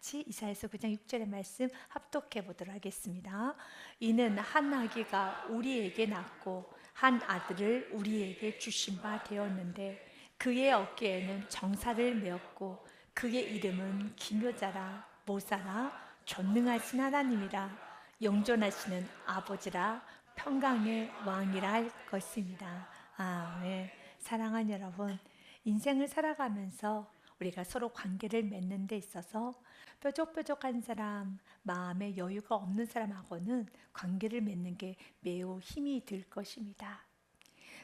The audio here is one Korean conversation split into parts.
같이 이사야서 9장 6절의 말씀 합독해 보도록 하겠습니다. 이는 한 아기가 우리에게 낳고 한 아들을 우리에게 주신 바 되었는데 그의 어깨에는 정사를 메었고 그의 이름은 기묘자라 모사라 전능하신 하나님이라 영존하시는 아버지라 평강의 왕이라 할 것입니다. 아멘. 사랑하는 여러분, 인생을 살아가면서 우리가 서로 관계를 맺는 데 있어서 뾰족뾰족한 사람, 마음에 여유가 없는 사람하고는 관계를 맺는 게 매우 힘이 들 것입니다.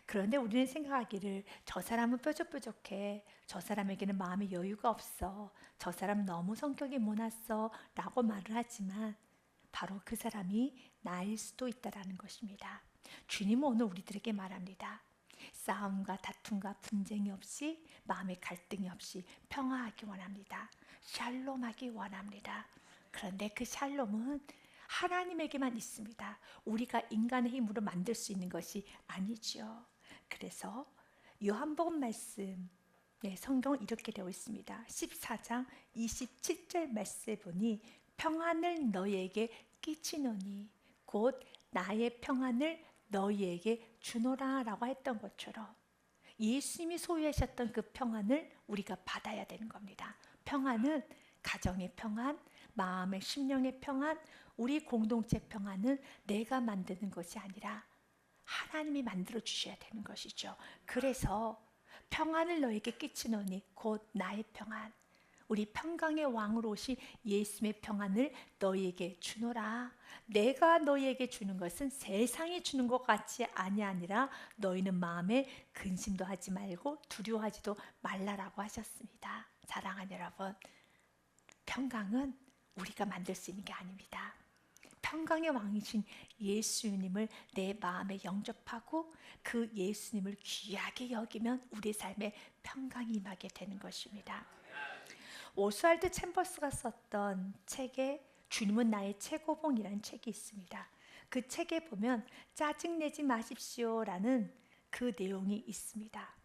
그런데 우리는 생각하기를 저 사람은 뾰족뾰족해, 저 사람에게는 마음에 여유가 없어, 저 사람 너무 성격이 모났어 라고 말을 하지만 바로 그 사람이 나일 수도 있다는 것입니다. 주님은 오늘 우리들에게 말합니다. 싸움과 다툼과 분쟁이 없이 마음의 갈등이 없이 평화하기 원합니다. 샬롬하기 원합니다. 그런데 그 샬롬은 하나님에게만 있습니다. 우리가 인간의 힘으로 만들 수 있는 것이 아니죠. 그래서 요한복음 말씀, 성경은 이렇게 되어 있습니다. 14장 27절 말씀에 보니 평안을 너희에게 끼치노니 곧 나의 평안을 너희에게 주노라 라고 했던 것처럼 예수님이 소유하셨던 그 평안을 우리가 받아야 되는 겁니다. 평안은 가정의 평안, 마음의 심령의 평안, 우리 공동체 평안은 내가 만드는 것이 아니라 하나님이 만들어 주셔야 되는 것이죠. 그래서 평안을 너에게 끼치노니 곧 나의 평안, 우리 평강의 왕으로 오신 예수님의 평안을 너희에게 주노라. 내가 너희에게 주는 것은 세상이 주는 것 같이 아니라 너희는 마음에 근심도 하지 말고 두려워하지도 말라라고 하셨습니다. 사랑하는 여러분, 평강은 우리가 만들 수 있는 게 아닙니다. 평강의 왕이신 예수님을 내 마음에 영접하고 그 예수님을 귀하게 여기면 우리 삶에 평강이 임하게 되는 것입니다. 오스왈드 챔버스가 썼던 책에 주님은 나의 최고봉이라는 책이 있습니다. 그 책에 보면 짜증내지 마십시오라는 그 내용이 있습니다.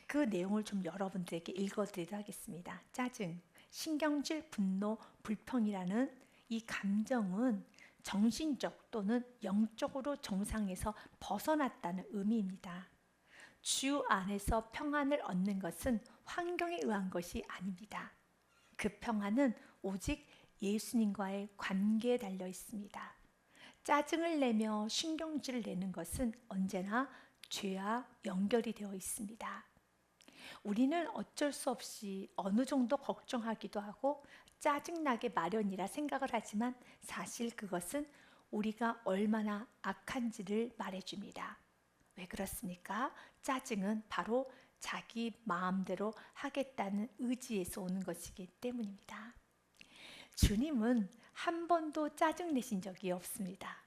그 내용을 좀 여러분들에게 읽어드리도록 하겠습니다. 짜증, 신경질, 분노, 불평이라는 이 감정은 정신적 또는 영적으로 정상에서 벗어났다는 의미입니다. 주 안에서 평안을 얻는 것은 환경에 의한 것이 아닙니다. 그 평안은 오직 예수님과의 관계에 달려 있습니다. 짜증을 내며 신경질을 내는 것은 언제나 죄와 연결이 되어 있습니다. 우리는 어쩔 수 없이 어느 정도 걱정하기도 하고 짜증나게 마련이라 생각을 하지만 사실 그것은 우리가 얼마나 악한지를 말해줍니다. 왜 그렇습니까? 짜증은 바로 자기 마음대로 하겠다는 의지에서 오는 것이기 때문입니다. 주님은 한 번도 짜증내신 적이 없습니다.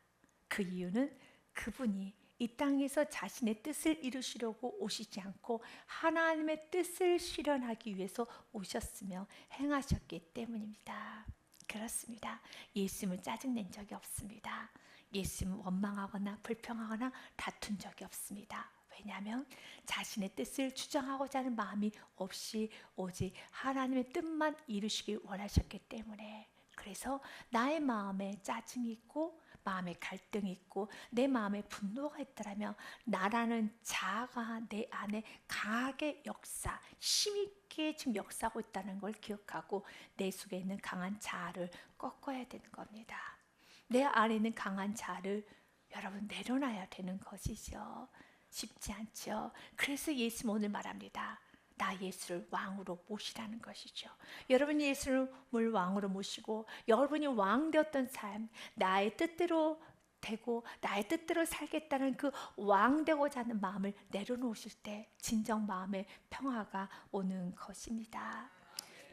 그 이유는 그분이 이 땅에서 자신의 뜻을 이루시려고 오시지 않고 하나님의 뜻을 실현하기 위해서 오셨으며 행하셨기 때문입니다. 그렇습니다. 예수님은 짜증낸 적이 없습니다. 예수님은 원망하거나 불평하거나 다툰 적이 없습니다. 왜냐하면 자신의 뜻을 주장하고자 하는 마음이 없이 오직 하나님의 뜻만 이루시길 원하셨기 때문에, 그래서 나의 마음에 짜증이 있고 마음에 갈등이 있고 내 마음에 분노가 있더라면 나라는 자아가 내 안에 강하게 힘있게 지금 역사하고 있다는 걸 기억하고 내 속에 있는 강한 자아를 꺾어야 되는 겁니다. 내 안에 있는 강한 자아를 여러분 내려놔야 되는 것이죠. 쉽지 않죠. 그래서 예수님 오늘 말합니다. 나 예수를 왕으로 모시라는 것이죠. 여러분이 예수를 왕으로 모시고 여러분이 왕 되었던 삶, 나의 뜻대로 되고 나의 뜻대로 살겠다는 그 왕 되고자 하는 마음을 내려놓으실 때 진정 마음의 평화가 오는 것입니다.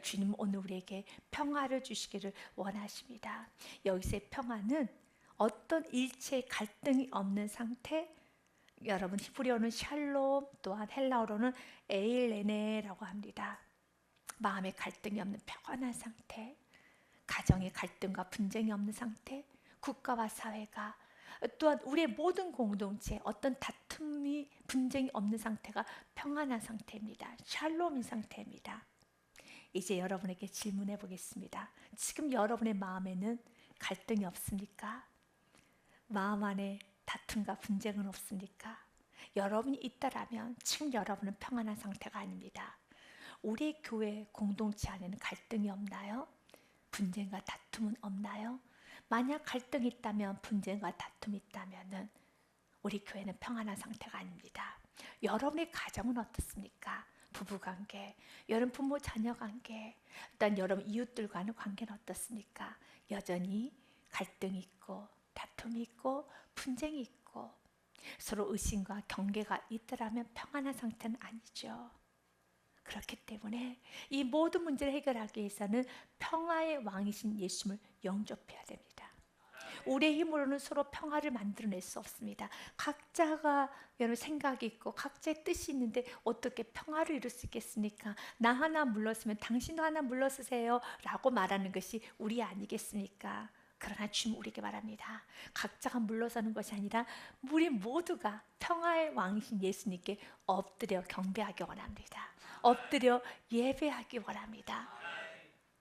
주님 오늘 우리에게 평화를 주시기를 원하십니다. 여기서의 평화는 어떤 일체의 갈등이 없는 상태, 여러분 히브리어는 샬롬, 또한 헬라어로는 에일레네라고 합니다. 마음의 갈등이 없는 평안한 상태, 가정의 갈등과 분쟁이 없는 상태, 국가와 사회가, 또한 우리의 모든 공동체 어떤 다툼이 분쟁이 없는 상태가 평안한 상태입니다. 샬롬인 상태입니다. 이제 여러분에게 질문해 보겠습니다. 지금 여러분의 마음에는 갈등이 없습니까? 마음 안에 다툼과 분쟁은 없습니까? 여러분이 있다라면 지금 여러분은 평안한 상태가 아닙니다. 우리 교회 공동체 안에는 갈등이 없나요? 분쟁과 다툼은 없나요? 만약 갈등이 있다면, 분쟁과 다툼이 있다면 우리 교회는 평안한 상태가 아닙니다. 여러분의 가정은 어떻습니까? 부부관계, 여러분 부모 자녀관계, 일단 여러분 이웃들과는 관계는 어떻습니까? 여전히 갈등이 있고 다툼이 있고 분쟁이 있고 서로 의심과 경계가 있더라면 평안한 상태는 아니죠. 그렇기 때문에 이 모든 문제를 해결하기 위해서는 평화의 왕이신 예수님을 영접해야 됩니다. 우리의 힘으로는 서로 평화를 만들어낼 수 없습니다. 각자가 여러 생각이 있고 각자의 뜻이 있는데 어떻게 평화를 이룰 수 있겠습니까? 나 하나 물러서면 당신도 하나 물러서세요 라고 말하는 것이 우리 아니겠습니까? 그러나 주님 우리에게 말합니다. 각자가 물러서는 것이 아니라 우리 모두가 평화의 왕이신 예수님께 엎드려 경배하기 원합니다. 엎드려 예배하기 원합니다.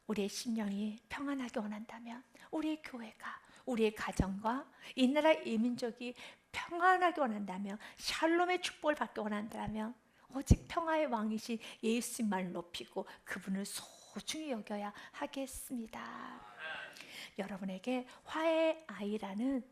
우리의 심령이 평안하게 원한다면 우리의 교회가, 우리의 가정과 이 나라 이 민족이 평안하게 원한다면, 샬롬의 축복을 받기 원한다면 오직 평화의 왕이신 예수님만을 높이고 그분을 소중히 여겨야 하겠습니다. 여러분에게 화해의 아이라는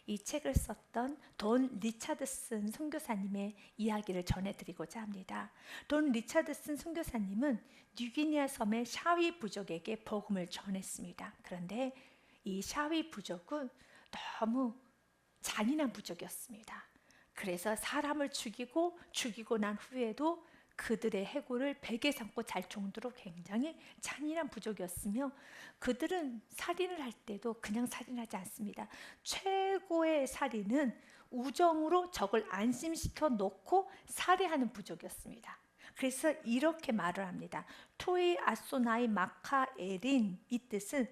이 책을 썼던 돈 리차드슨 선교사님의 이야기를 전해드리고자 합니다. 돈 리차드슨 선교사님은 뉴기니아 섬의 샤위 부족에게 복음을 전했습니다. 그런데 이 샤위 부족은 너무 잔인한 부족이었습니다. 그래서 사람을 죽이고 난 후에도 그들의 해골을 베개 삼고 잘 정도로 굉장히 잔인한 부족이었으며 그들은 살인을 할 때도 그냥 살인하지 않습니다. 최고의 살인은 우정으로 적을 안심시켜 놓고 살해하는 부족이었습니다. 그래서 이렇게 말을 합니다. 토이 아소나이 마카에린, 이 뜻은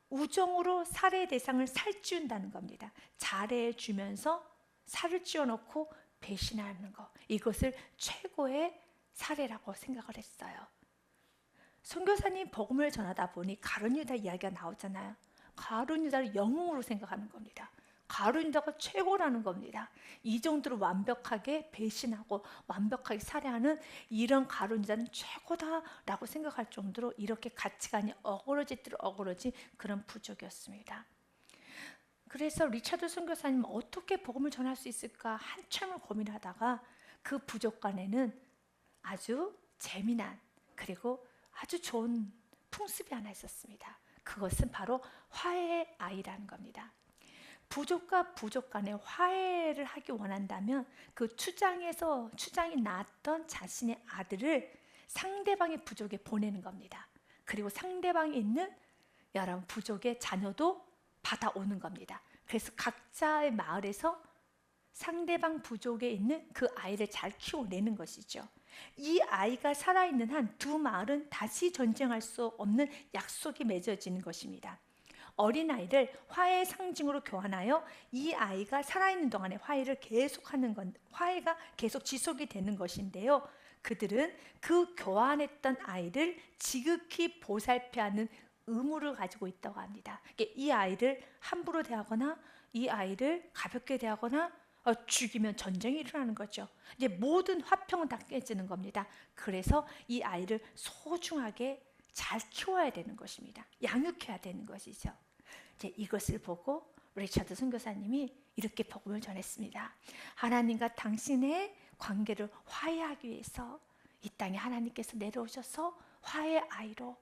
우정으로 살해 대상을 살찌운다는 겁니다. 잘해 주면서 살을 찌워놓고 배신하는 것, 이것을 최고의 사례라고 생각을 했어요. 선교사님 복음을 전하다 보니 가룟 유다 이야기가 나오잖아요. 가룟 유다를 영웅으로 생각하는 겁니다. 가룟 유다가 최고라는 겁니다. 이 정도로 완벽하게 배신하고 완벽하게 살해하는 이런 가룟 유다는 최고다라고 생각할 정도로 이렇게 가치관이 어그러지도록 어그러진 그런 부족이었습니다. 그래서 리차드 선교사님은 어떻게 복음을 전할 수 있을까 한참을 고민하다가 그 부족 간에는 아주 재미난 그리고 아주 좋은 풍습이 하나 있었습니다. 그것은 바로 화해의 아이라는 겁니다. 부족과 부족 간에 화해를 하기 원한다면 그 추장이 낳았던 자신의 아들을 상대방의 부족에 보내는 겁니다. 그리고 상대방에 있는 여러분 부족의 자녀도 받아오는 겁니다. 그래서 각자의 마을에서 상대방 부족에 있는 그 아이를 잘 키워내는 것이죠. 이 아이가 살아있는 한 두 마을은 다시 전쟁할 수 없는 약속이 맺어지는 것입니다. 어린아이를 화해의 상징으로 교환하여 이 아이가 살아있는 동안에 화해가 계속 지속이 되는 것인데요. 그들은 그 교환했던 아이를 지극히 보살펴야 하는 의무를 가지고 있다고 합니다. 이 아이를 함부로 대하거나 이 아이를 가볍게 대하거나 죽이면 전쟁이 일어나는 거죠. 이제 모든 화평은 다 깨지는 겁니다. 그래서 이 아이를 소중하게 잘 키워야 되는 것입니다. 양육해야 되는 것이죠. 이제 이것을 보고 리차드 선교사님이 이렇게 복음을 전했습니다. 하나님과 당신의 관계를 화해하기 위해서 이 땅에 하나님께서 내려오셔서 화해의 아이로,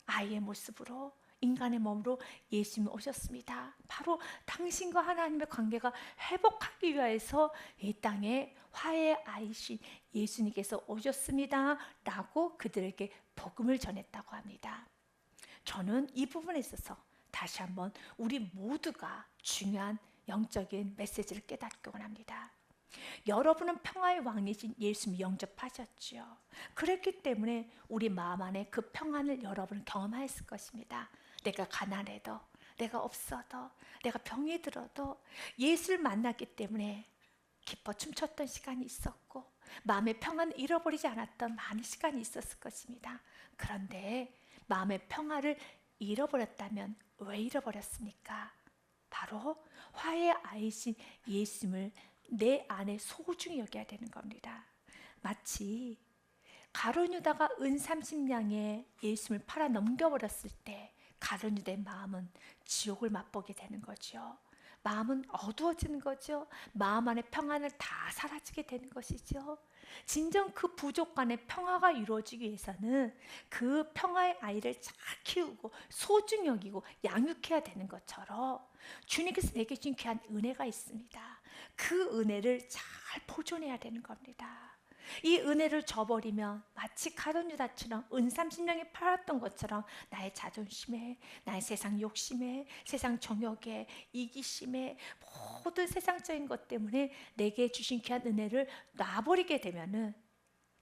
아이의 모습으로, 인간의 몸으로 예수님이 오셨습니다. 바로 당신과 하나님의 관계가 회복하기 위해서 이 땅에 화해의 아이신 예수님께서 오셨습니다 라고 그들에게 복음을 전했다고 합니다. 저는 이 부분에 있어서 다시 한번 우리 모두가 중요한 영적인 메시지를 깨닫기 원합니다. 여러분은 평화의 왕이신 예수님 영접하셨죠. 그랬기 때문에 우리 마음 안에 그 평안을 여러분은 경험하였을 것입니다. 내가 가난해도, 내가 없어도, 내가 병이 들어도 예수를 만났기 때문에 기뻐 춤췄던 시간이 있었고 마음의 평안을 잃어버리지 않았던 많은 시간이 있었을 것입니다. 그런데 마음의 평화를 잃어버렸다면 왜 잃어버렸습니까? 바로 화해의 아이신 예수님을 내 안에 소중히 여겨야 되는 겁니다. 마치 가룟 유다가 은 30냥에 예수님을 팔아 넘겨버렸을 때 가룟 유다의 마음은 지옥을 맛보게 되는 거죠. 마음은 어두워지는 거죠. 마음 안에 평안을 다 사라지게 되는 것이죠. 진정 그 부족 간의 평화가 이루어지기 위해서는 그 평화의 아이를 잘 키우고 소중히 여기고 양육해야 되는 것처럼 주님께서 내게 주신 귀한 은혜가 있습니다. 그 은혜를 잘 보존해야 되는 겁니다. 이 은혜를 저버리면 마치 가룟 유다처럼 은 30냥에 팔았던 것처럼 나의 자존심에, 나의 세상 욕심에, 세상 정욕에, 이기심에, 모든 세상적인 것 때문에 내게 주신 귀한 은혜를 놔버리게 되면은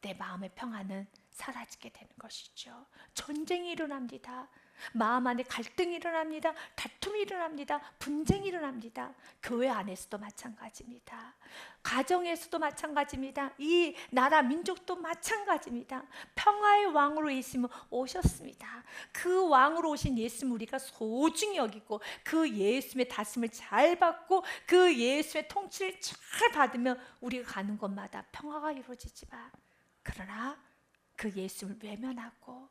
내 마음의 평안은 사라지게 되는 것이죠. 전쟁이 일어납니다. 마음 안에 갈등이 일어납니다. 다툼이 일어납니다. 분쟁이 일어납니다. 교회 안에서도 마찬가지입니다. 가정에서도 마찬가지입니다. 이 나라 민족도 마찬가지입니다. 평화의 왕으로 예수님은 오셨습니다. 그 왕으로 오신 예수님 우리가 소중히 여기고 그 예수님의 다스림을 잘 받고 그 예수의 통치를 잘 받으면 우리가 가는 곳마다 평화가 이루어지지만 그러나 그 예수님을 외면하고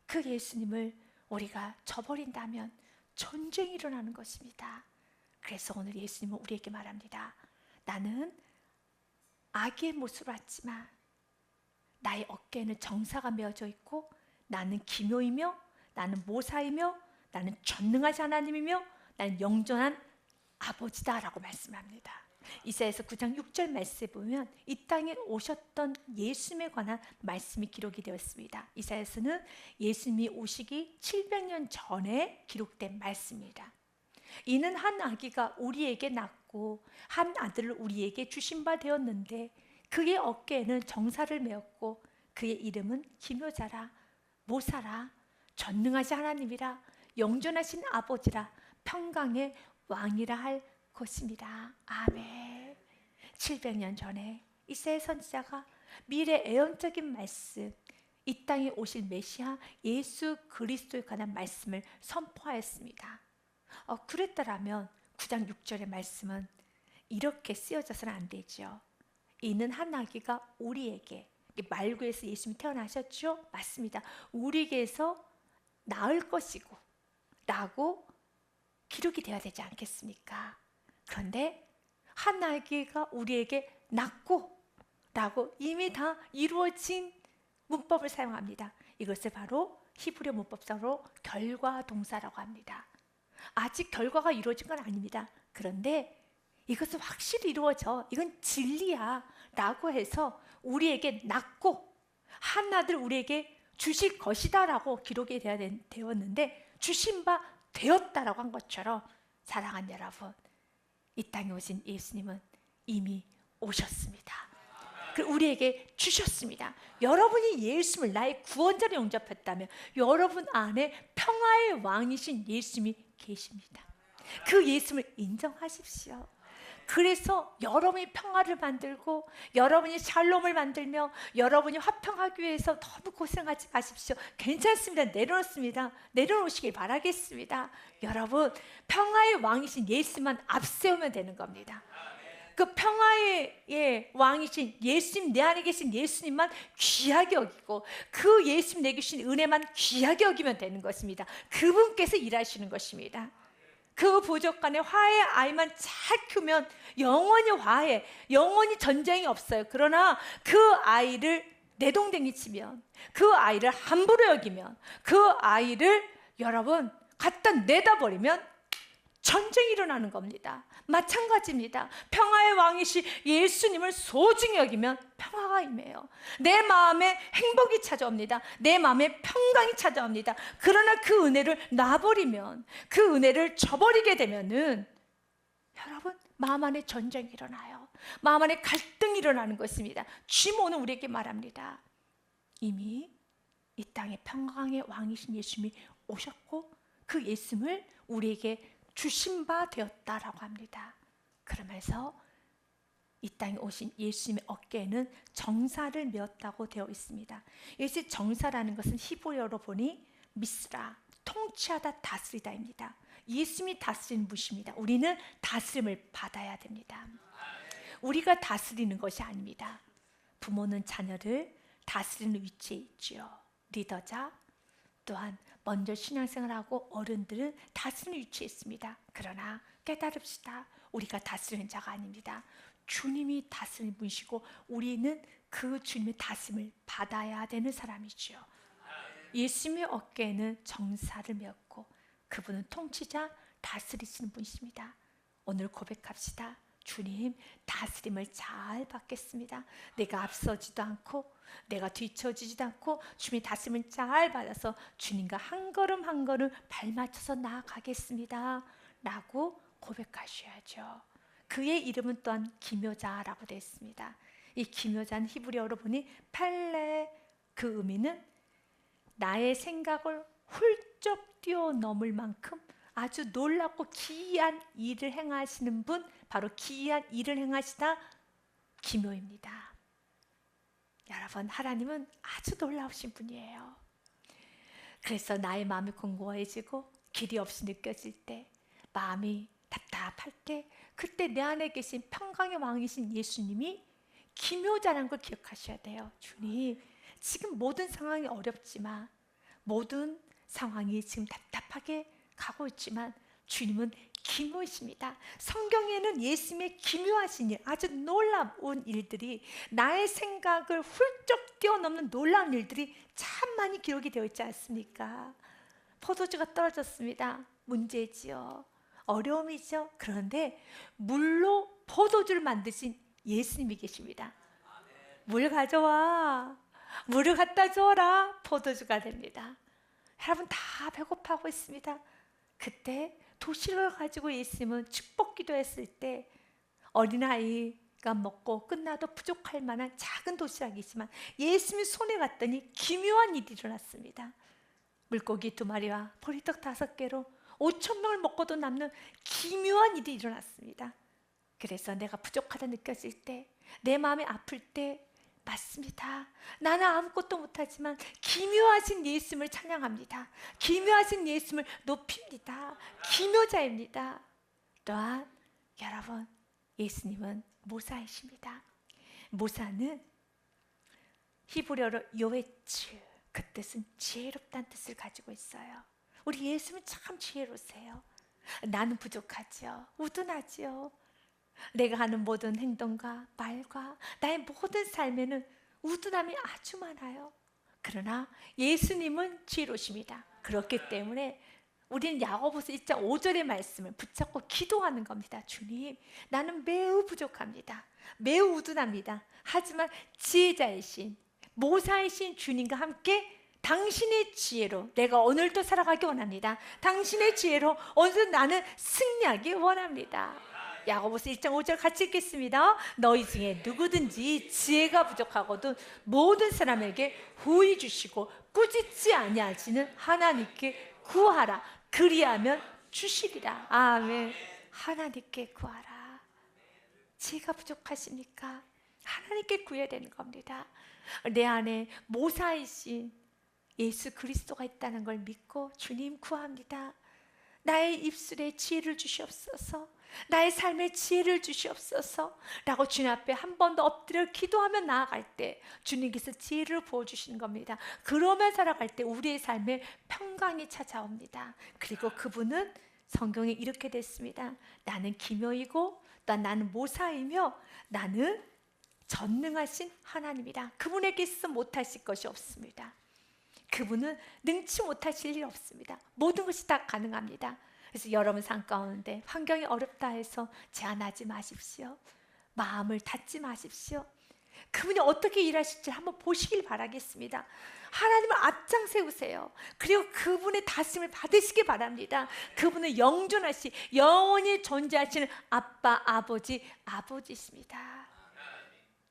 그 예수님을 우리가 저버린다면 전쟁이 일어나는 것입니다. 그래서 오늘 예수님은 우리에게 말합니다. 나는 아기의 모습을 왔지만 나의 어깨에는 정사가 메어져 있고 나는 기묘이며 나는 모사이며 나는 전능하신 하나님이며 나는 영존한 아버지다라고 말씀합니다. 이사야서 9장 6절 말씀에 보면 이 땅에 오셨던 예수님에 관한 말씀이 기록이 되었습니다. 이사야서는 예수님이 오시기 700년 전에 기록된 말씀입니다. 이는 한 아기가 우리에게 낳고 한 아들을 우리에게 주신 바 되었는데 그의 어깨에는 정사를 메었고 그의 이름은 기묘자라 모사라 전능하신 하나님이라 영존하신 아버지라 평강의 왕이라 할 것입니다. 아멘. 700년 전에 이사야 선지자가 미래 예언적인 말씀, 이 땅에 오실 메시아 예수 그리스도에 관한 말씀을 선포하였습니다. 그랬더라면 9장 6절의 말씀은 이렇게 쓰여져서는 안 되죠. 이는 한 아기가 우리에게, 말구에서 예수님이 태어나셨죠? 맞습니다. 우리에게서 낳을 것이고 라고 기록이 되어야 되지 않겠습니까? 그런데 한 아기가 우리에게 낳고 라고 이미 다 이루어진 문법을 사용합니다. 이것을 바로 히브리 문법상으로 결과동사라고 합니다. 아직 결과가 이루어진 건 아닙니다. 그런데 이것은 확실히 이루어져. 이건 진리야 라고 해서 우리에게 낳고 한 아들 우리에게 주실 것이다 라고 기록이 되었는데 주신 바 되었다라고 한 것처럼 사랑하는 여러분, 이 땅에 오신 예수님은 이미 오셨습니다. 우리에게 주셨습니다. 여러분이 예수님을 나의 구원자로 영접했다면 여러분 안에 평화의 왕이신 예수님이 계십니다. 그 예수님을 인정하십시오. 그래서 여러분이 평화를 만들고 여러분이 샬롬을 만들며 여러분이 화평하기 위해서 너무 고생하지 마십시오. 괜찮습니다. 내려놓습니다. 내려놓으시길 바라겠습니다. 여러분, 평화의 왕이신 예수만 앞세우면 되는 겁니다. 그 평화의 왕이신 예수님, 내 안에 계신 예수님만 귀하게 여기고 그 예수님 내게 주신 은혜만 귀하게 여기면 되는 것입니다. 그분께서 일하시는 것입니다. 그 부족 간에 화해의 아이만 잘 키우면 영원히 화해, 영원히 전쟁이 없어요. 그러나 그 아이를 내동댕이 치면, 그 아이를 함부로 여기면, 그 아이를 여러분 갖다 내다 버리면 전쟁이 일어나는 겁니다. 마찬가지입니다. 평화의 왕이신 예수님을 소중히 여기면 평화가 임해요. 내 마음에 행복이 찾아옵니다. 내 마음에 평강이 찾아옵니다. 그러나 그 은혜를 놔버리면, 그 은혜를 저버리게 되면은 여러분 마음 안에 전쟁이 일어나요. 마음 안에 갈등이 일어나는 것입니다. 주님 오늘 우리에게 말합니다. 이미 이 땅에 평강의 왕이신 예수님이 오셨고 그 예수님을 우리에게 주신 바 되었다라고 합니다. 그러면서 이 땅에 오신 예수님의 어깨에는 정사를 메었다고 되어 있습니다. 여기서 정사라는 것은 히브리어로 보니 미스라, 통치하다, 다스리다입니다. 예수님이 다스리는 분이십니다. 우리는 다스림을 받아야 됩니다. 우리가 다스리는 것이 아닙니다. 부모는 자녀를 다스리는 위치에 있지요. 리더자, 또한 먼저 신앙생활하고 어른들은 다스리는 위치에 있습니다. 그러나 깨달읍시다. 우리가 다스리는 자가 아닙니다. 주님이 다스리는 분이시고 우리는 그 주님의 다스림을 받아야 되는 사람이죠. 예수님의 어깨에는 정사를 메었고 그분은 통치자, 다스리시는 분이십니다. 오늘 고백합시다. 주님, 다스림을 잘 받겠습니다. 내가 앞서지도 않고 내가 뒤처지지도 않고 주님의 다스림을 잘 받아서 주님과 한 걸음 한 걸음 발맞춰서 나아가겠습니다 라고 고백하셔야죠. 그의 이름은 또한 기묘자라고 되어 있습니다. 이 기묘자는 히브리어로 보니 펠레, 그 의미는 나의 생각을 훌쩍 뛰어넘을 만큼 아주 놀랍고 기이한 일을 행하시는 분, 바로 기이한 일을 행하시다 기묘입니다. 여러분, 하나님은 아주 놀라우신 분이에요. 그래서 나의 마음이 공고해지고 길이 없이 느껴질 때, 마음이 답답할 때, 그때 내 안에 계신 평강의 왕이신 예수님이 기묘자라는 걸 기억하셔야 돼요. 주님, 지금 모든 상황이 어렵지만, 모든 상황이 지금 답답하게 가고 있지만 주님은 기묘이십니다. 성경에는 예수님의 기묘하신 일, 아주 놀라운 일들이, 나의 생각을 훌쩍 뛰어넘는 놀라운 일들이 참 많이 기록이 되어 있지 않습니까? 포도주가 떨어졌습니다. 문제지요. 어려움이죠. 그런데 물로 포도주를 만드신 예수님이 계십니다. 물 가져와. 물을 갖다 줘라. 포도주가 됩니다. 여러분, 다 배고파하고 있습니다. 그때 도시락을 가지고 예수님은 축복 기도했을 때 어린아이가 먹고 끝나도 부족할 만한 작은 도시락이지만 예수님 손에 갔더니 기묘한 일이 일어났습니다. 물고기 2마리와 보리떡 5개로 5,000명을 먹고도 남는 기묘한 일이 일어났습니다. 그래서 내가 부족하다 느껴질 때, 내 마음이 아플 때, 맞습니다. 나는 아무것도 못하지만 기묘하신 예수님을 찬양합니다. 기묘하신 예수님을 높입니다. 기묘자입니다. 또한 여러분, 예수님은 모사이십니다. 모사는 히브리어로 요에츠, 그 뜻은 지혜롭다는 뜻을 가지고 있어요. 우리 예수님은 참 지혜로우세요. 나는 부족하죠. 우둔하죠. 내가 하는 모든 행동과 말과 나의 모든 삶에는 우둔함이 아주 많아요. 그러나 예수님은 지혜로우십니다. 그렇기 때문에 우리는 야고보서 1장 5절의 말씀을 붙잡고 기도하는 겁니다. 주님, 나는 매우 부족합니다. 매우 우둔합니다. 하지만 지혜자이신, 모사이신 주님과 함께 당신의 지혜로 내가 오늘도 살아가기 원합니다. 당신의 지혜로 오늘 나는 승리하기 원합니다. 야고보서 1장 5절 같이 읽겠습니다. 너희 중에 누구든지 지혜가 부족하거든 모든 사람에게 후히 주시고 꾸짖지 아니하시는 하나님께 구하라. 그리하면 주시리라. 아멘. 하나님께 구하라. 지혜가 부족하십니까? 하나님께 구해야 되는 겁니다. 내 안에 모사이신 예수 그리스도가 있다는 걸 믿고 주님 구합니다. 나의 입술에 지혜를 주시옵소서. 나의 삶에 지혜를 주시옵소서 라고 주님 앞에 한 번 더 엎드려 기도하며 나아갈 때 주님께서 지혜를 부어주시는 겁니다. 그러며 살아갈 때 우리의 삶에 평강이 찾아옵니다. 그리고 그분은 성경에 이렇게 됐습니다. 나는 기묘이고 또 나는 모사이며 나는 전능하신 하나님이다. 그분에게 있어 못하실 것이 없습니다. 그분은 능치 못하실 일 없습니다. 모든 것이 다 가능합니다. 그래서 여러분 삶 가운데 환경이 어렵다 해서 제한하지 마십시오. 마음을 닫지 마십시오. 그분이 어떻게 일하실지 한번 보시길 바라겠습니다. 하나님을 앞장 세우세요. 그리고 그분의 다스림을 받으시기 바랍니다. 그분은 영존하시, 영원히 존재하시는 아빠, 아버지이십니다.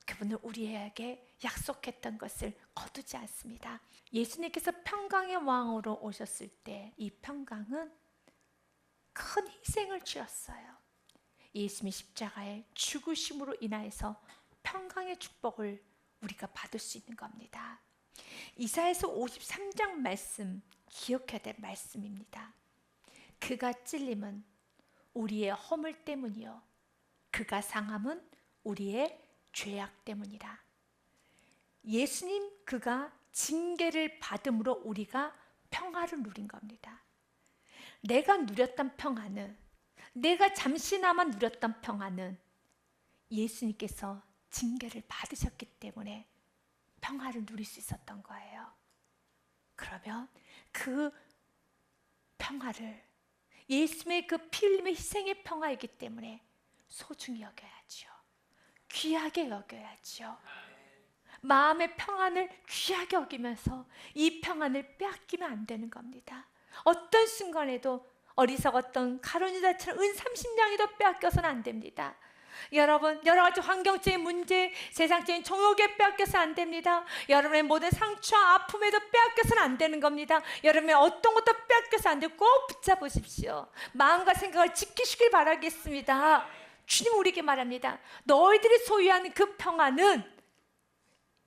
그분은 우리에게 약속했던 것을 거두지 않습니다. 예수님께서 평강의 왕으로 오셨을 때 이 평강은 큰 희생을 주었어요. 예수님의 십자가의 죽으심으로 인하여서 평강의 축복을 우리가 받을 수 있는 겁니다. 이사야서 53장 말씀 기억해야 될 말씀입니다. 그가 찔림은 우리의 허물 때문이요 그가 상함은 우리의 죄악 때문이라. 예수님 그가 징계를 받음으로 우리가 평화를 누린 겁니다. 내가 누렸던 평화는, 내가 잠시나마 누렸던 평화는 예수님께서 징계를 받으셨기 때문에 평화를 누릴 수 있었던 거예요. 그러면 그 평화를, 예수님의 그 피 흘림의 희생의 평화이기 때문에 소중히 여겨야죠. 귀하게 여겨야죠. 마음의 평안을 귀하게 여기면서 이 평안을 빼앗기면 안 되는 겁니다. 어떤 순간에도 어리석었던 가룟유다처럼 은 30냥이도 빼앗겨서는 안 됩니다. 여러분, 여러 가지 환경적인 문제, 세상적인 정욕에 빼앗겨서 안 됩니다. 여러분의 모든 상처와 아픔에도 빼앗겨서는 안 되는 겁니다. 여러분의 어떤 것도 빼앗겨서 안 되고 꼭 붙잡으십시오. 마음과 생각을 지키시길 바라겠습니다. 주님 우리에게 말합니다. 너희들이 소유하는 그 평안은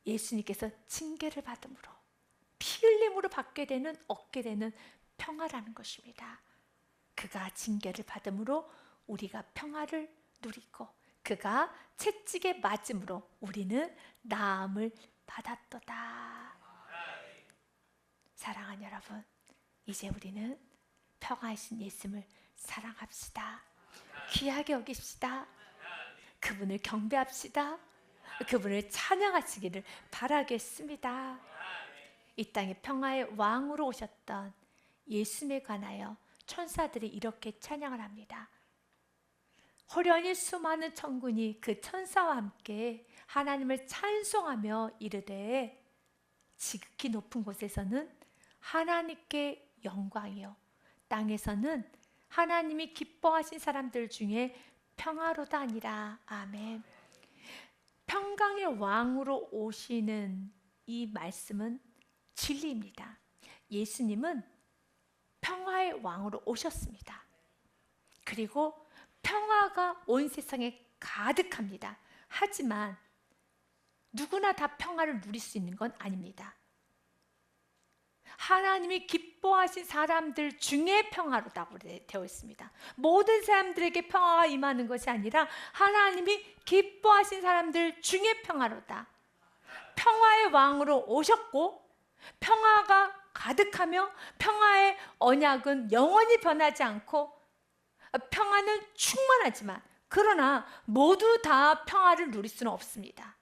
예수님께서 징계를 받음으로, 피 흘림으로 얻게 되는 평화라는 것입니다. 그가 징계를 받음으로 우리가 평화를 누리고 그가 채찍에 맞음으로 우리는 나음을 받았도다. 사랑하는 여러분, 이제 우리는 평화이신 예수님을 사랑합시다. 귀하게 여깁시다. 그분을 경배합시다. 그분을 찬양하시기를 바라겠습니다. 이 땅에 평화의 왕으로 오셨던 예수님에 관하여 천사들이 이렇게 찬양을 합니다. 호련히 수많은 천군이 그 천사와 함께 하나님을 찬송하며 이르되 지극히 높은 곳에서는 하나님께 영광이요 땅에서는 하나님이 기뻐하신 사람들 중에 평화로다 하니라. 아멘. 평강의 왕으로 오시는 이 말씀은 진리입니다. 예수님은 평화의 왕으로 오셨습니다. 그리고 평화가 온 세상에 가득합니다. 하지만 누구나 다 평화를 누릴 수 있는 건 아닙니다. 하나님이 기뻐하신 사람들 중에 평화로다고 되어 있습니다. 모든 사람들에게 평화가 임하는 것이 아니라 하나님이 기뻐하신 사람들 중에 평화로다. 평화의 왕으로 오셨고 평화가 가득하며 평화의 언약은 영원히 변하지 않고 평화는 충만하지만 그러나 모두 다 평화를 누릴 수는 없습니다.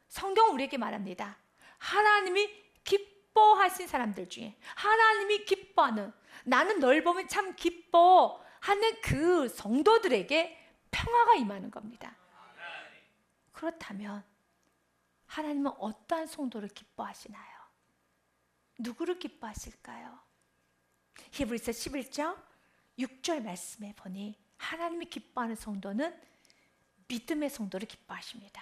성경은 우리에게 말합니다. 하나님이 기뻐하신 사람들 중에, 하나님이 기뻐하는, 나는 널 보면 참 기뻐하는 그 성도들에게 평화가 임하는 겁니다. 그렇다면 하나님은 어떠한 성도를 기뻐하시나요? 누구를 기뻐하실까요? 히브리서 11장 6절 말씀에 보니 하나님이 기뻐하는 성도는 믿음의 성도를 기뻐하십니다.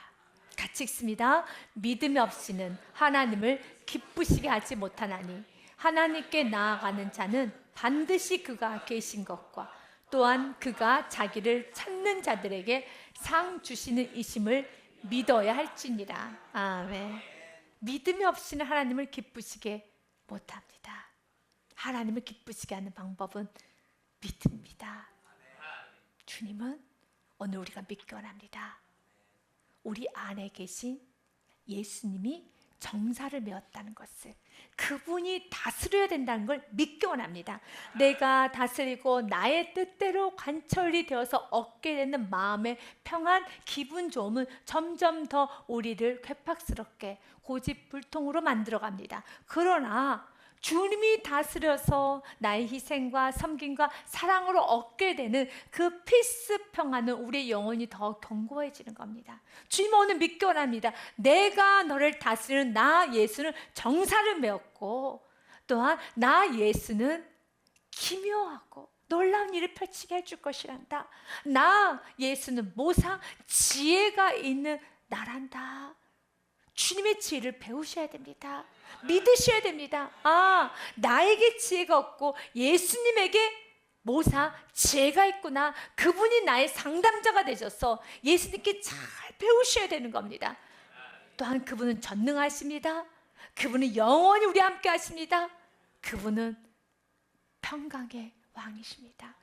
같이 읽습니다. 믿음이 없이는 하나님을 기쁘시게 하지 못하나니 하나님께 나아가는 자는 반드시 그가 계신 것과 또한 그가 자기를 찾는 자들에게 상 주시는 이심을 믿어야 할지니라. 아멘. 믿음이 없이는 하나님을 기쁘시게 못합니다. 하나님을 기쁘시게 하는 방법은 믿음입니다. 주님은 오늘 우리가 믿기 원합니다. 우리 안에 계신 예수님이 정사를 메웠다는 것을, 그분이 다스려야 된다는 걸 믿기 원합니다. 내가 다스리고 나의 뜻대로 관철이 되어서 얻게 되는 마음의 평안, 기분 좋음은 점점 더 우리를 괴팍스럽게 고집불통으로 만들어갑니다. 그러나 주님이 다스려서 나의 희생과 섬김과 사랑으로 얻게 되는 그 피스 평안은 우리의 영혼이 더 견고해지는 겁니다. 주님 오늘 믿기 원합니다. 내가 너를 다스리는 나 예수는 정사를 메웠고 또한 나 예수는 기묘하고 놀라운 일을 펼치게 해줄 것이란다. 나 예수는 모사 지혜가 있는 나란다. 주님의 지혜를 배우셔야 됩니다. 믿으셔야 됩니다. 나에게 지혜가 없고 예수님에게 모사, 제가 있구나. 그분이 나의 상담자가 되셔서 예수님께 잘 배우셔야 되는 겁니다. 또한 그분은 전능하십니다. 그분은 영원히 우리 함께 하십니다. 그분은 평강의 왕이십니다.